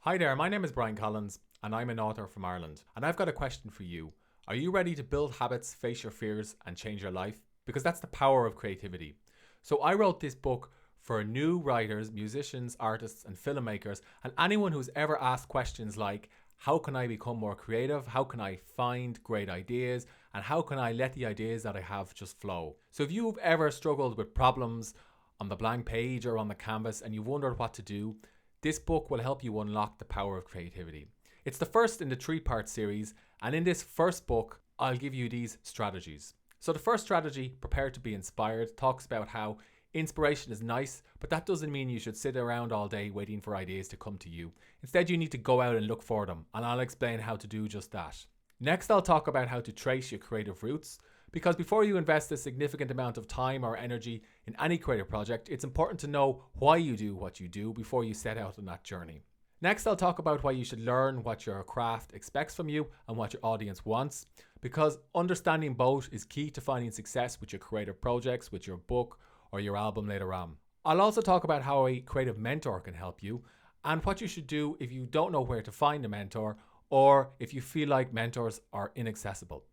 Hi there, my name is Brian Collins and I'm an author from Ireland. And I've got a question for you. Are you ready to build habits, face your fears, and change your life? Because that's the power of creativity. So I wrote this book for new writers, musicians, artists, and filmmakers, and anyone who's ever asked questions like, how can I become more creative? How can I find great ideas? And how can I let the ideas that I have just flow? So if you've ever struggled with problems on the blank page or on the canvas and you've wondered what to do, this book will help you unlock the power of creativity. It's the first in the three-part series, and in this first book, I'll give you these strategies. So the first strategy, prepare to be inspired, talks about how inspiration is nice, but that doesn't mean you should sit around all day waiting for ideas to come to you. Instead, you need to go out and look for them, and I'll explain how to do just that. Next, I'll talk about how to trace your creative roots, because before you invest a significant amount of time or energy in any creative project, it's important to know why you do what you do before you set out on that journey. Next, I'll talk about why you should learn what your craft expects from you and what your audience wants, because understanding both is key to finding success with your creative projects, with your book, or your album later on. I'll also talk about how a creative mentor can help you and what you should do if you don't know where to find a mentor or if you feel like mentors are inaccessible.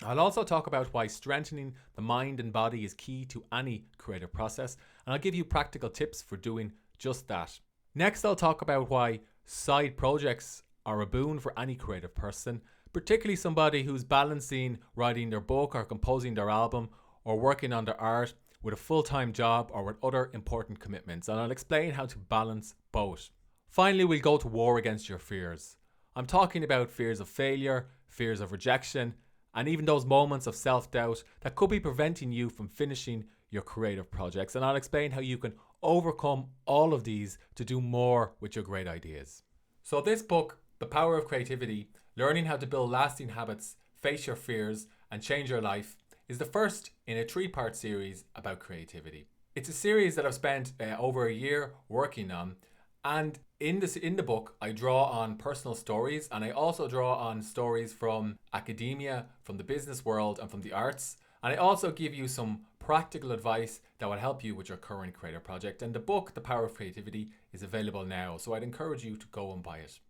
I'll also talk about why strengthening the mind and body is key to any creative process, and I'll give you practical tips for doing just that. Next, I'll talk about why side projects are a boon for any creative person, particularly somebody who's balancing writing their book or composing their album or working on their art with a full-time job or with other important commitments, and I'll explain how to balance both. Finally, we'll go to war against your fears. I'm talking about fears of failure, fears of rejection, and even those moments of self-doubt that could be preventing you from finishing your creative projects. And I'll explain how you can overcome all of these to do more with your great ideas. So this book, The Power of Creativity, Learning How to Build Lasting Habits, Face Your Fears, and Change Your Life, is the first in a three-part series about creativity. It's a series that I've spent over a year working on, and in the book, I draw on personal stories, and I also draw on stories from academia, from the business world, and from the arts. And I also give you some practical advice that will help you with your current creative project. And the book, The Power of Creativity, is available now, so I'd encourage you to go and buy it.